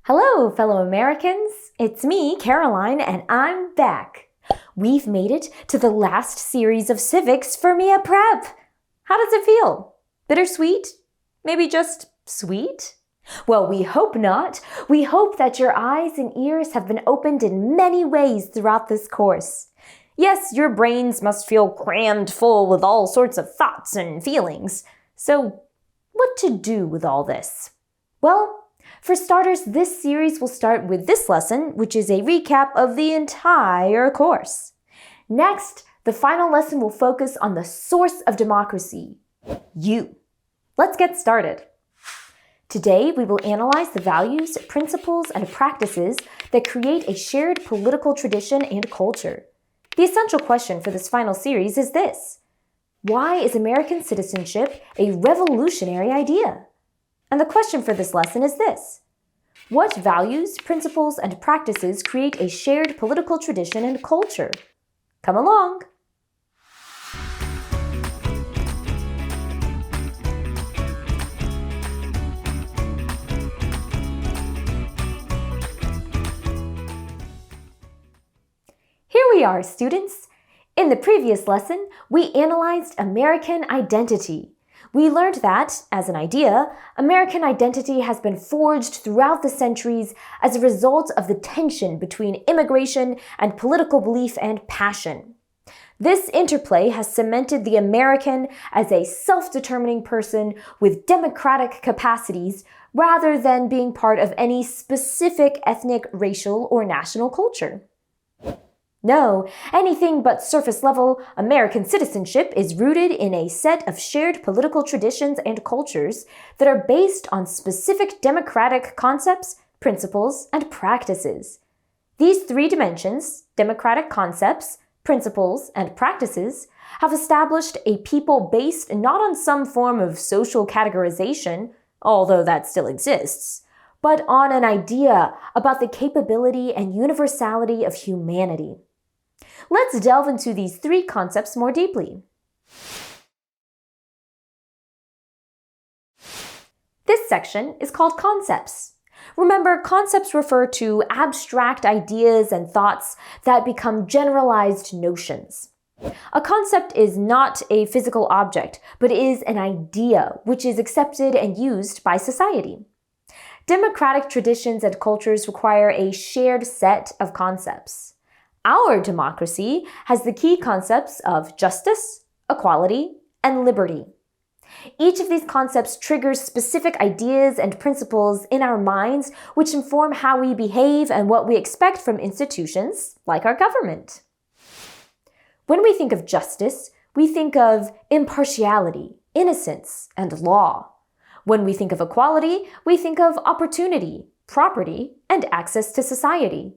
Hello, fellow Americans. It's me, Caroline, and I'm back. We've made it to the last series of Civics for MIA Prep. How does it feel? Bittersweet? Maybe just sweet? Well, we hope not. We hope that your eyes and ears have been opened in many ways throughout this course. Yes, your brains must feel crammed full with all sorts of thoughts and feelings. So, what to do with all this? Well, for starters, this series will start with this lesson, which is a recap of the entire course. Next, the final lesson will focus on the source of democracy, you. Let's get started. Today, we will analyze the values, principles, and practices that create a shared political tradition and culture. The essential question for this final series is this: why is American citizenship a revolutionary idea? And the question for this lesson is this: what values, principles, and practices create a shared political tradition and culture? Come along! Here we are, students! In the previous lesson, we analyzed American identity. We learned that, as an idea, American identity has been forged throughout the centuries as a result of the tension between immigration and political belief and passion. This interplay has cemented the American as a self-determining person with democratic capacities rather than being part of any specific ethnic, racial, or national culture. No, anything but surface-level American citizenship is rooted in a set of shared political traditions and cultures that are based on specific democratic concepts, principles, and practices. These three dimensions, democratic concepts, principles, and practices, have established a people based not on some form of social categorization, although that still exists, but on an idea about the capability and universality of humanity. Let's delve into these three concepts more deeply. This section is called concepts. Remember, concepts refer to abstract ideas and thoughts that become generalized notions. A concept is not a physical object, but is an idea which is accepted and used by society. Democratic traditions and cultures require a shared set of concepts. Our democracy has the key concepts of justice, equality, and liberty. Each of these concepts triggers specific ideas and principles in our minds which inform how we behave and what we expect from institutions like our government. When we think of justice, we think of impartiality, innocence, and law. When we think of equality, we think of opportunity, property, and access to society.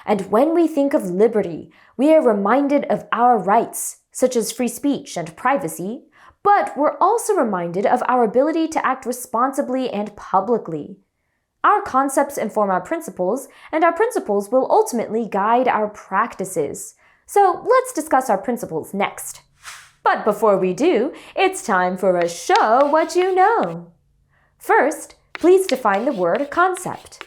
And when we think of liberty, we are reminded of our rights, such as free speech and privacy, but we're also reminded of our ability to act responsibly and publicly. Our concepts inform our principles, and our principles will ultimately guide our practices. So let's discuss our principles next. But before we do, it's time for a Show What You Know. First, please define the word concept.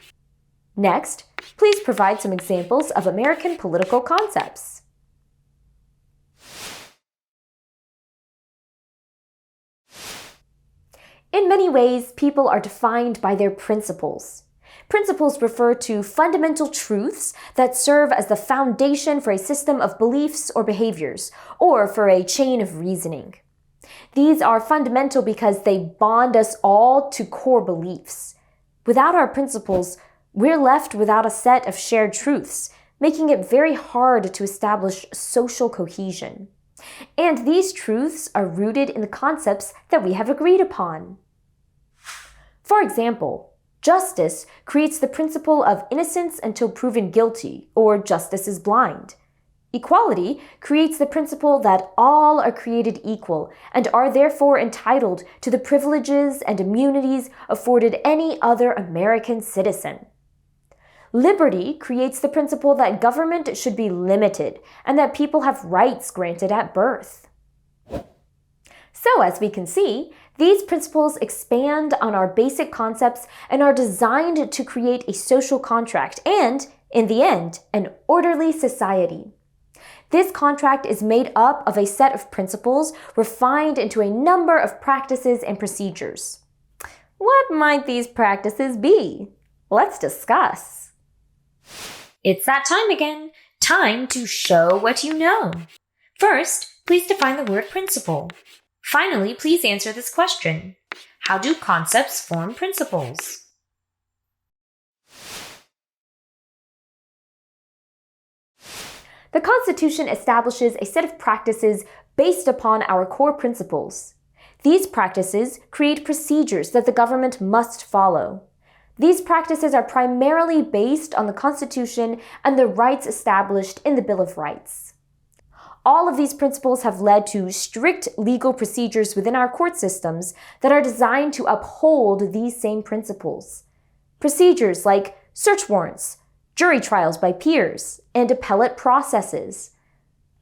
Next, please provide some examples of American political concepts. In many ways, people are defined by their principles. Principles refer to fundamental truths that serve as the foundation for a system of beliefs or behaviors, or for a chain of reasoning. These are fundamental because they bond us all to core beliefs. Without our principles, we're left without a set of shared truths, making it very hard to establish social cohesion. And these truths are rooted in the concepts that we have agreed upon. For example, justice creates the principle of innocence until proven guilty, or justice is blind. Equality creates the principle that all are created equal and are therefore entitled to the privileges and immunities afforded any other American citizen. Liberty creates the principle that government should be limited and that people have rights granted at birth. So, as we can see, these principles expand on our basic concepts and are designed to create a social contract and, in the end, an orderly society. This contract is made up of a set of principles refined into a number of practices and procedures. What might these practices be? Let's discuss. It's that time again. Time to show what you know. First, please define the word principle. Finally, please answer this question. How do concepts form principles? The Constitution establishes a set of practices based upon our core principles. These practices create procedures that the government must follow. These practices are primarily based on the Constitution and the rights established in the Bill of Rights. All of these principles have led to strict legal procedures within our court systems that are designed to uphold these same principles. Procedures like search warrants, jury trials by peers, and appellate processes.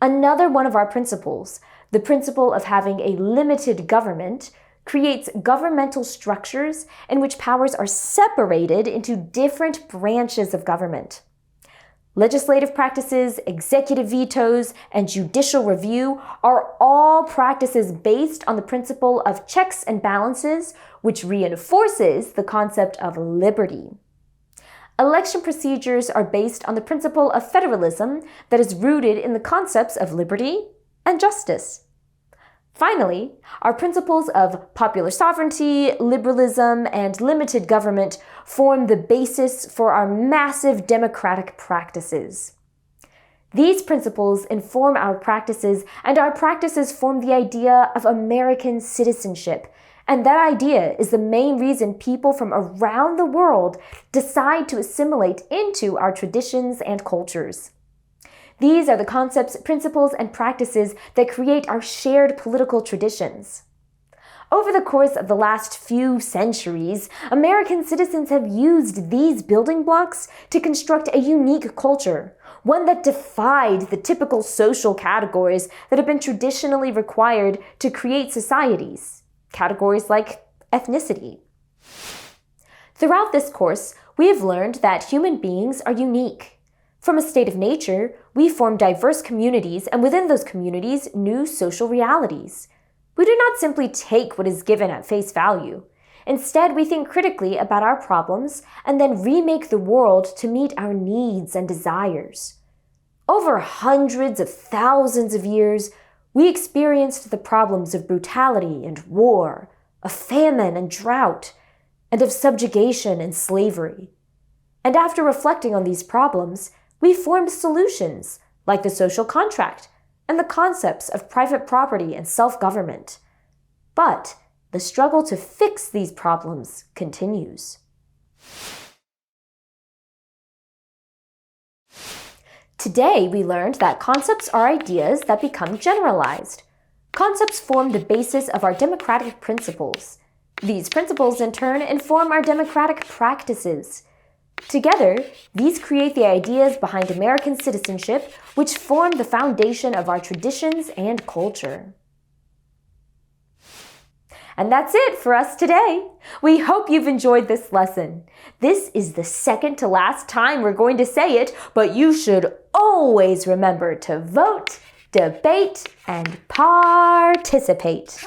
Another one of our principles, the principle of having a limited government, creates governmental structures in which powers are separated into different branches of government. Legislative practices, executive vetoes, and judicial review are all practices based on the principle of checks and balances, which reinforces the concept of liberty. Election procedures are based on the principle of federalism that is rooted in the concepts of liberty and justice. Finally, our principles of popular sovereignty, liberalism, and limited government form the basis for our massive democratic practices. These principles inform our practices, and our practices form the idea of American citizenship. And that idea is the main reason people from around the world decide to assimilate into our traditions and cultures. These are the concepts, principles, and practices that create our shared political traditions. Over the course of the last few centuries, American citizens have used these building blocks to construct a unique culture, one that defied the typical social categories that have been traditionally required to create societies, categories like ethnicity. Throughout this course, we have learned that human beings are unique. From a state of nature, we form diverse communities, and within those communities, new social realities. We do not simply take what is given at face value. Instead, we think critically about our problems and then remake the world to meet our needs and desires. Over hundreds of thousands of years, we experienced the problems of brutality and war, of famine and drought, and of subjugation and slavery. And after reflecting on these problems, we formed solutions like the social contract and the concepts of private property and self-government. But the struggle to fix these problems continues. Today, we learned that concepts are ideas that become generalized. Concepts form the basis of our democratic principles. These principles, in turn, inform our democratic practices. Together, these create the ideas behind American citizenship, which form the foundation of our traditions and culture. And that's it for us today. We hope you've enjoyed this lesson. This is the second to last time we're going to say it, but you should always remember to vote, debate, and participate.